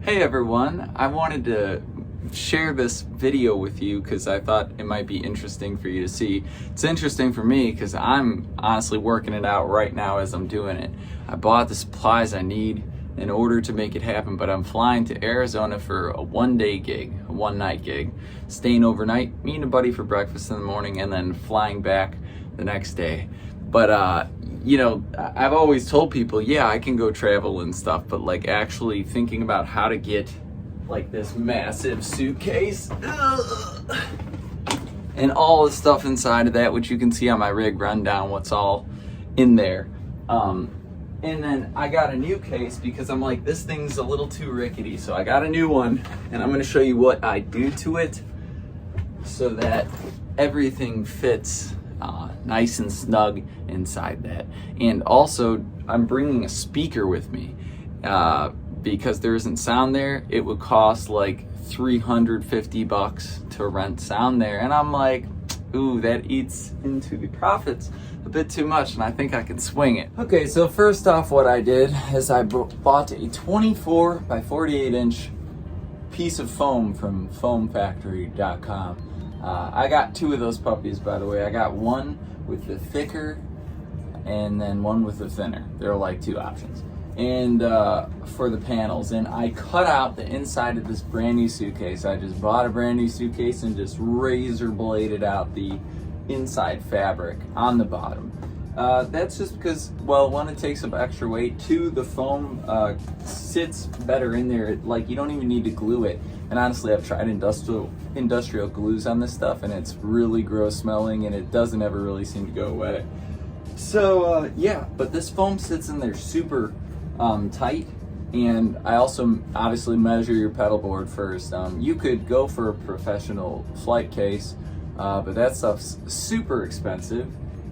Hey everyone, I wanted to share this video with you because I thought it might be interesting for you to see. It's interesting for me because I'm honestly working it out right now as I'm doing it. I bought the supplies I need in order to make it happen, but I'm flying to Arizona for a one-day gig, a one-night gig, staying overnight, meeting a buddy for breakfast in the morning, and then flying back the next day. But you know, I've always told people, yeah, I can go travel and stuff, but like actually thinking about how to get like this massive suitcase and all the stuff inside of that, which you can see on my rig rundown, what's all in there. And then I got a new case because I'm like, this thing's a little too rickety. So I got a new one and I'm gonna show you what I do to it so that everything fits nice and snug inside that. And also I'm bringing a speaker with me because there isn't sound there. It would cost like $350 to rent sound there, and I'm like, ooh, that eats into the profits a bit too much, and I think I can swing it. Okay, so first off, what I did is I bought a 24 by 48 inch piece of foam from foamfactory.com. I got two of those puppies, by the way. I got one with the thicker and then one with the thinner. There are like two options. And for the panels, and I cut out the inside of this brand new suitcase. I just bought a brand new suitcase and just razor bladed out the inside fabric on the bottom. That's just because, well, one, it takes up extra weight. Two, the foam sits better in there. Like, you don't even need to glue it. And honestly, I've tried industrial glues on this stuff, and it's really gross smelling, and it doesn't ever really seem to go away. So yeah, but this foam sits in there super tight. And I also obviously measure your pedal board first. You could go for a professional flight case, but that stuff's super expensive.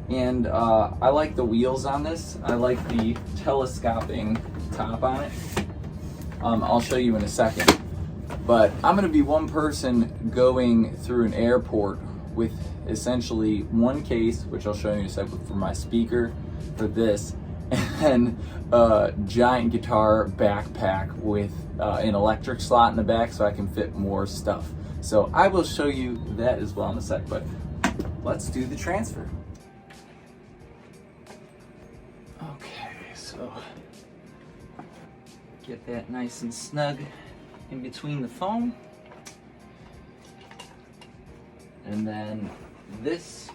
And I like the wheels on this. I like the telescoping top on it. I'll show you in a second. But I'm gonna be one person going through an airport with essentially one case, which I'll show you in a second, for my speaker, for this, and a giant guitar backpack with an electric slot in the back so I can fit more stuff. So I will show you that as well in a sec, but let's do the transfer. Okay, so get that nice and snug in between the foam. And then this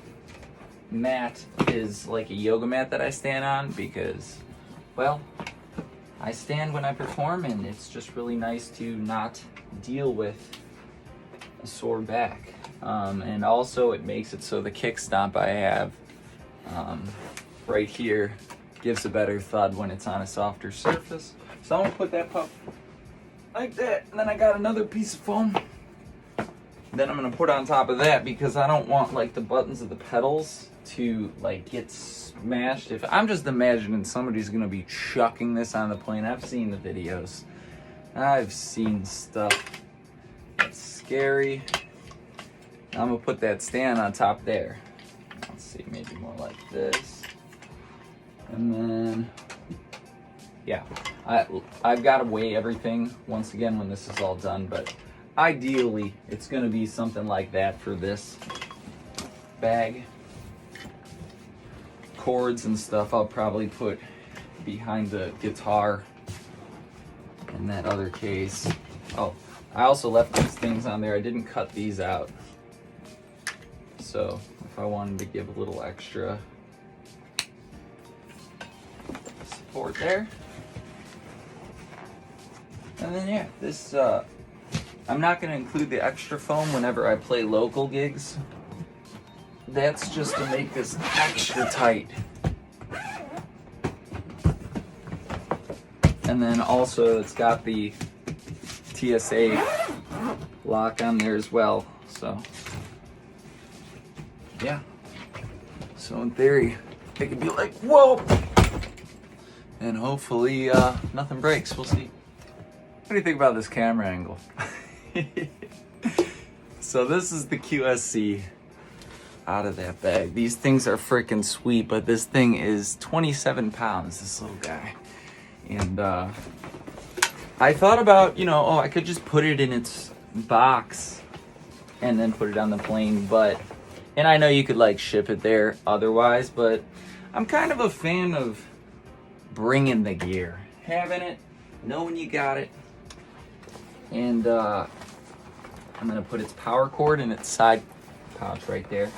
mat is like a yoga mat that I stand on because, well, I stand when I perform, and it's just really nice to not deal with a sore back. And also it makes it so the kick stomp I have right here gives a better thud when it's on a softer surface. So I'm gonna put that pup like that, and then I got another piece of foam. Then I'm gonna put on top of that because I don't want like the buttons of the pedals to like get smashed. If I'm just imagining somebody's gonna be chucking this on the plane. I've seen the videos. I've seen stuff that's scary. I'm gonna put that stand on top there. Let's see, maybe more like this. And then, yeah, I've got to weigh everything once again when this is all done, but ideally it's going to be something like that for this bag. Cords and stuff I'll probably put behind the guitar in that other case. Oh, I also left these things on there. I didn't cut these out, so if I wanted to give a little extra support there. And then yeah, this I'm not going to include the extra foam whenever I play local gigs. That's just to make this extra tight. And then also it's got the TSA lock on there as well. So yeah. So in theory, it could be like, whoa! And hopefully nothing breaks. We'll see. What do you think about this camera angle? So this is the QSC out of that bag. These things are freaking sweet, but this thing is 27 pounds, this little guy. And I thought about, you know, oh, I could just put it in its box and then put it on the plane, and I know you could like ship it there otherwise, but I'm kind of a fan of bringing the gear, having it, knowing you got it. And I'm gonna put its power cord in its side pouch right there.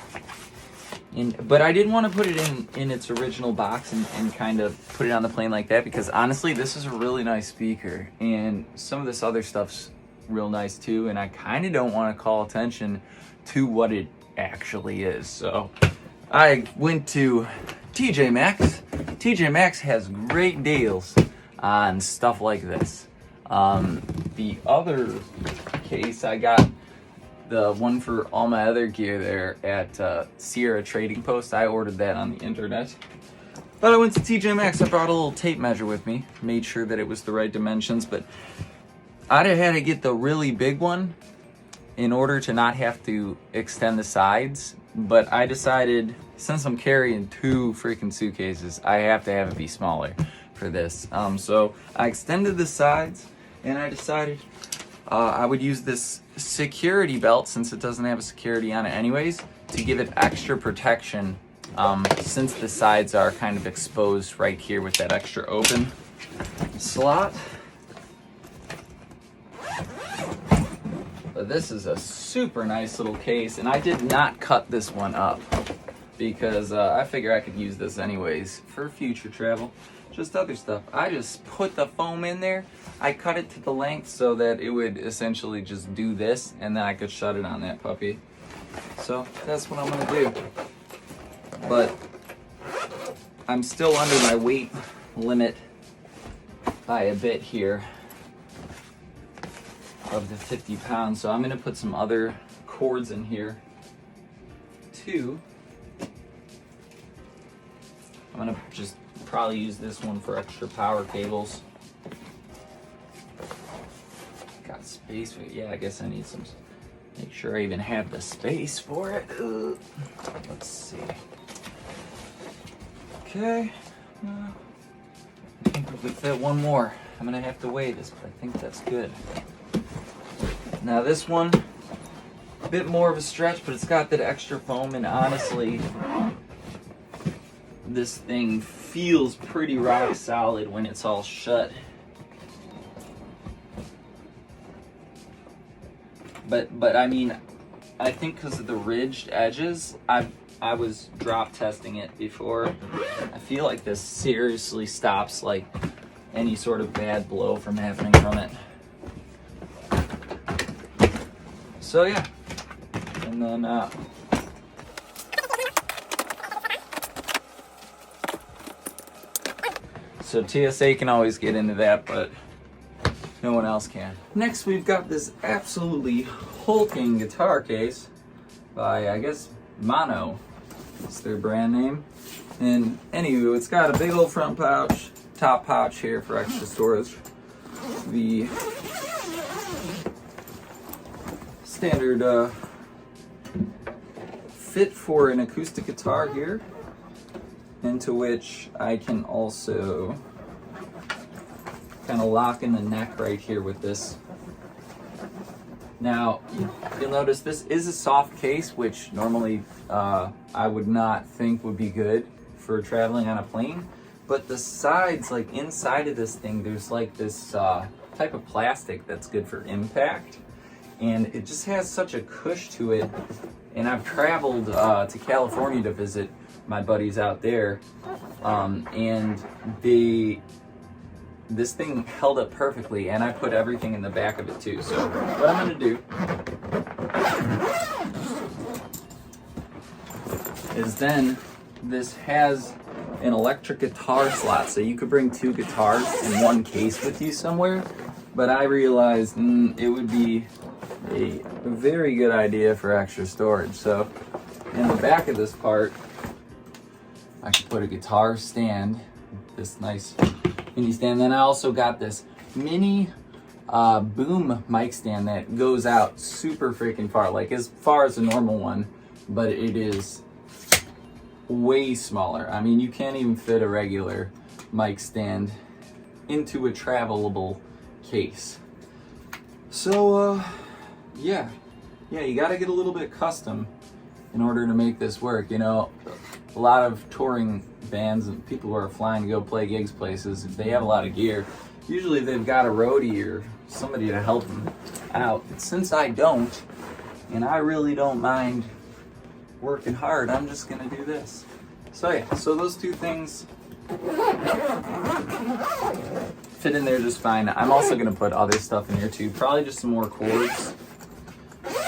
But I didn't want to put it in its original box and kind of put it on the plane like that, because honestly, this is a really nice speaker, and some of this other stuff's real nice too, and I kind of don't want to call attention to what it actually is. So I went to TJ Maxx. TJ Maxx has great deals on stuff like this. The other case, I got the one for all my other gear there at Sierra Trading Post. I ordered that on the internet. But I went to TJ Maxx. I brought a little tape measure with me, made sure that it was the right dimensions, but I'd have had to get the really big one in order to not have to extend the sides. But I decided, since I'm carrying 2 freaking suitcases, I have to have it be smaller for this. So I extended the sides, and I decided I would use this security belt, since it doesn't have a security on it anyways, to give it extra protection, since the sides are kind of exposed right here with that extra open slot. But this is a super nice little case, and I did not cut this one up because I figure I could use this anyways for future travel, just other stuff. I just put the foam in there. I cut it to the length so that it would essentially just do this, and then I could shut it on that puppy. So that's what I'm gonna do. But I'm still under my weight limit by a bit here of the 50 pounds, so I'm gonna put some other cords in here too. I'm gonna just probably use this one for extra power cables. Got space for it. Yeah, I guess I need some, make sure I even have the space for it. Let's see. Okay, I think we could fit one more. I'm gonna have to weigh this, but I think that's good. Now this one, a bit more of a stretch, but it's got that extra foam, and honestly, this thing feels pretty rock solid when it's all shut. But I mean, I think because of the ridged edges, I was drop testing it before. I feel like this seriously stops like any sort of bad blow from happening from it. So yeah, and then so TSA can always get into that, but no one else can. Next, we've got this absolutely hulking guitar case by, I guess, Mono. It's their brand name. And anywho, it's got a big old front pouch, top pouch here for extra storage. The standard fit for an acoustic guitar here, into which I can also kind of lock in the neck right here with this. Now, you'll notice this is a soft case, which normally I would not think would be good for traveling on a plane. But the sides, like inside of this thing, there's like this type of plastic that's good for impact. And it just has such a cush to it. And I've traveled to California to visit my buddies out there. And this thing held up perfectly, and I put everything in the back of it too. So what I'm gonna do is, then this has an electric guitar slot, so you could bring 2 guitars in one case with you somewhere. But I realized it would be a very good idea for extra storage. So in the back of this part, I could put a guitar stand, this nice mini stand. Then I also got this mini boom mic stand that goes out super freaking far, like as far as a normal one, but it is way smaller. I mean, you can't even fit a regular mic stand into a travelable case. So, yeah, you gotta get a little bit custom in order to make this work. You know, a lot of touring bands and people who are flying to go play gigs places, if they have a lot of gear, usually they've got a roadie or somebody to help them out. Since I don't, and I really don't mind working hard, I'm just gonna do this. So yeah, so those two things fit in there just fine. I'm also gonna put other stuff in here too, probably just some more cords.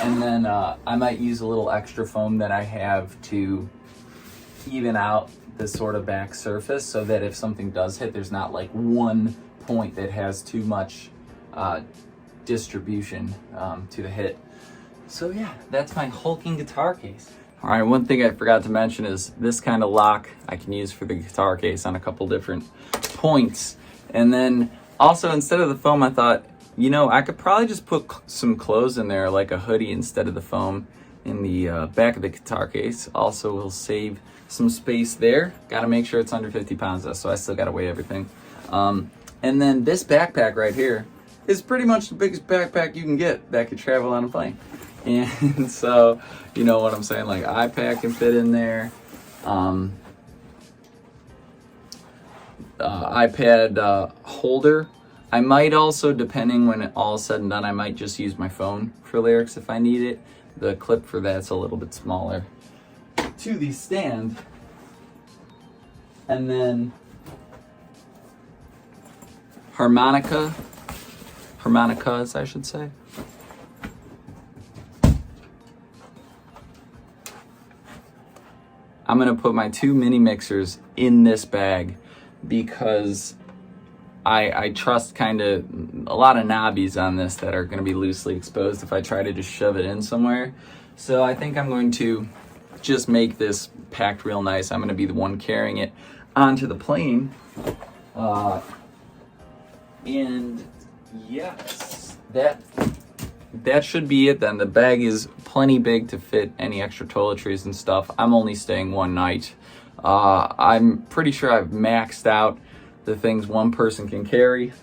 And then I might use a little extra foam that I have to even out this sort of back surface so that if something does hit, there's not like one point that has too much distribution to the hit. So yeah, that's my hulking guitar case. All right, one thing I forgot to mention is this kind of lock I can use for the guitar case on a couple different points. And then also, instead of the foam, I thought, you know, I could probably just put some clothes in there, like a hoodie instead of the foam in the back of the guitar case. Also will save some space there. Gotta make sure it's under 50 pounds though, so I still gotta weigh everything. And then this backpack right here is pretty much the biggest backpack you can get that could travel on a plane. And so, you know what I'm saying, like iPad can fit in there. iPad holder. I might also, depending when it all is said and done, I might just use my phone for lyrics if I need it. The clip for that's a little bit smaller. To the stand. And then harmonicas, I should say. I'm gonna put my 2 mini mixers in this bag because I trust kind of a lot of knobbies on this that are gonna be loosely exposed if I try to just shove it in somewhere. So I think I'm going to just make this packed real nice. I'm gonna be the one carrying it onto the plane. And yes, that should be it then. The bag is plenty big to fit any extra toiletries and stuff. I'm only staying one night. I'm pretty sure I've maxed out the things one person can carry.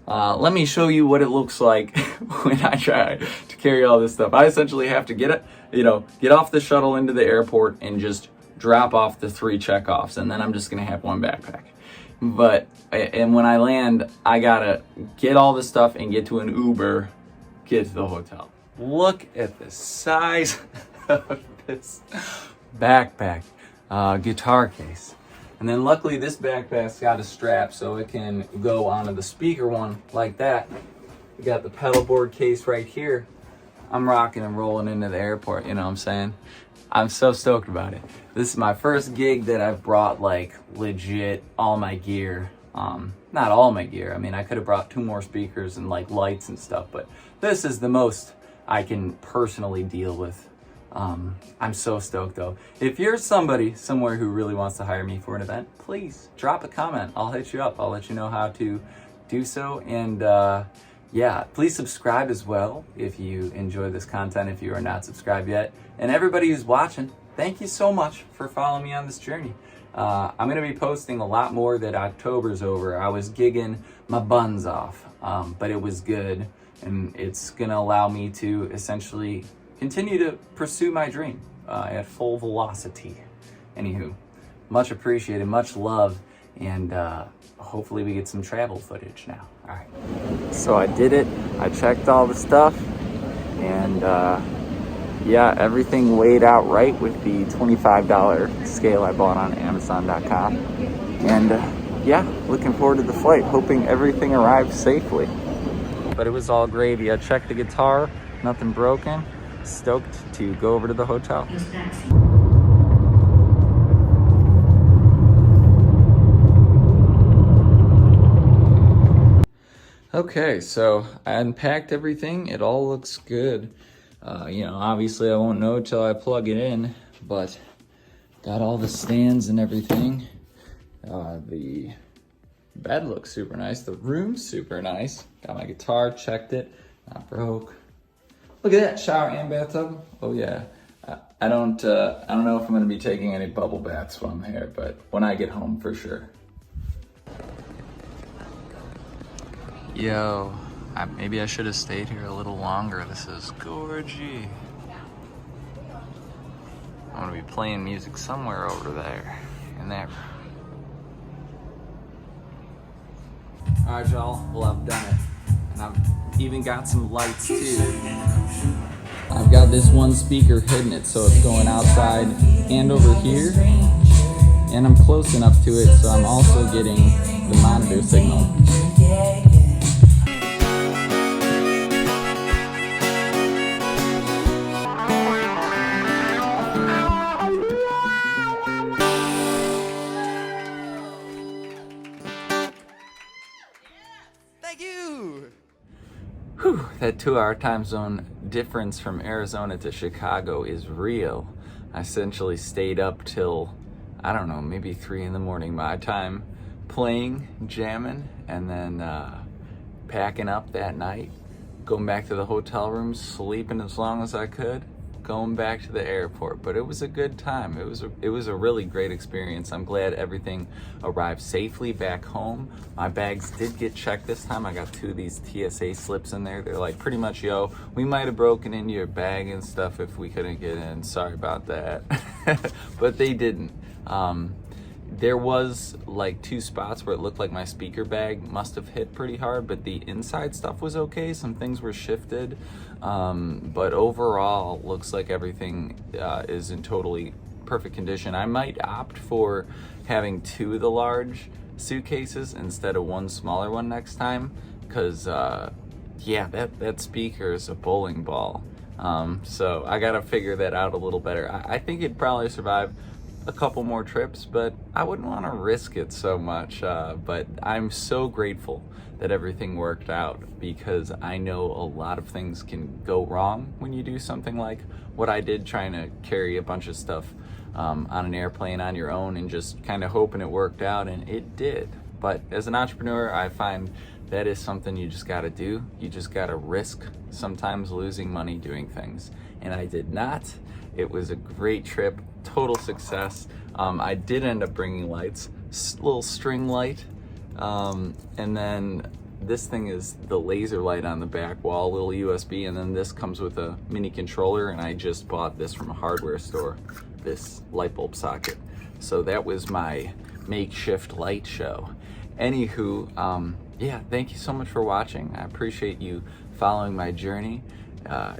Let me show you what it looks like when I try to carry all this stuff. I essentially have to get off the shuttle into the airport and just drop off the 3 checkoffs, and then I'm just gonna have one backpack. And when I land, I gotta get all this stuff and get to an Uber, get to the hotel. Look at the size of this backpack, guitar case. And then luckily this backpack's got a strap so it can go onto the speaker one like that. We got the pedalboard case right here. I'm rocking and rolling into the airport, you know what I'm saying? I'm so stoked about it. This is my first gig that I've brought like legit all my gear. Not all my gear. I mean, I could have brought 2 more speakers and like lights and stuff, but this is the most I can personally deal with. I'm so stoked though. If you're somebody somewhere who really wants to hire me for an event, please drop a comment. I'll hit you up. I'll let you know how to do so. And yeah, please subscribe as well if you enjoy this content, if you are not subscribed yet. And everybody who's watching, thank you so much for following me on this journey. I'm gonna be posting a lot more that October's over. I was gigging my buns off, but it was good. And it's gonna allow me to essentially continue to pursue my dream at full velocity. Anywho, much appreciated, much love, and hopefully we get some travel footage now. All right. So I did it. I checked all the stuff, and yeah, everything weighed out right with the $25 scale I bought on Amazon.com. And yeah, looking forward to the flight, hoping everything arrives safely. But it was all gravy. I checked the guitar, nothing broken. Stoked to go over to the hotel. Okay, so I unpacked everything. It all looks good. You know, obviously I won't know till I plug it in, but got all the stands and everything. The bed looks super nice. The room's super nice. Got my guitar, checked it, not broke. Look at that, shower and bathtub. Oh yeah. I don't know if I'm gonna be taking any bubble baths while I'm here, but when I get home for sure. Yo, Maybe I should have stayed here a little longer. This is gorgy. I'm gonna be playing music somewhere over there in that room. All right, y'all. Well, I've done it, and I've even got some lights too. I've got this one speaker hitting it, so it's going outside and over here, and I'm close enough to it, so I'm also getting the monitor signal. Thank you! Whew, that 2-hour time zone difference from Arizona to Chicago is real. I essentially stayed up till, I don't know, maybe 3 in the morning my time, playing, jamming, and then packing up that night, going back to the hotel room, sleeping as long as I could, going back to the airport. But it was a good time. It was a really great experience. I'm glad everything arrived safely back home. My bags did get checked this time. I got 2 of these TSA slips in there. They're like, pretty much, yo, we might have broken into your bag and stuff if we couldn't get in. Sorry about that. But they didn't. There was like 2 spots where it looked like my speaker bag must have hit pretty hard, but the inside stuff was okay. Some things were shifted, but overall looks like everything is in totally perfect condition. I might opt for having 2 of the large suitcases instead of 1 smaller one next time, because yeah, that speaker is a bowling ball. So I gotta figure that out a little better. I think it'd probably survive a couple more trips, but I wouldn't want to risk it so much. But I'm so grateful that everything worked out, because I know a lot of things can go wrong when you do something like what I did, trying to carry a bunch of stuff on an airplane on your own and just kind of hoping it worked out, and it did. But as an entrepreneur, I find that is something you just got to do. You just got to risk sometimes losing money doing things, and I did not. It was a great trip, total success. I did end up bringing lights, little string light, and then this thing is the laser light on the back wall, little USB, and then this comes with a mini controller, and I just bought this from a hardware store, this light bulb socket. So that was my makeshift light show. Anywho, yeah, thank you so much for watching. I appreciate you following my journey.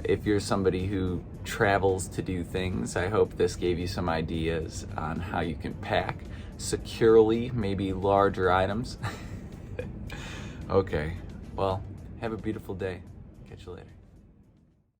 If you're somebody who travels to do things, I hope this gave you some ideas on how you can pack securely, maybe larger items. Okay, well, have a beautiful day. Catch you later.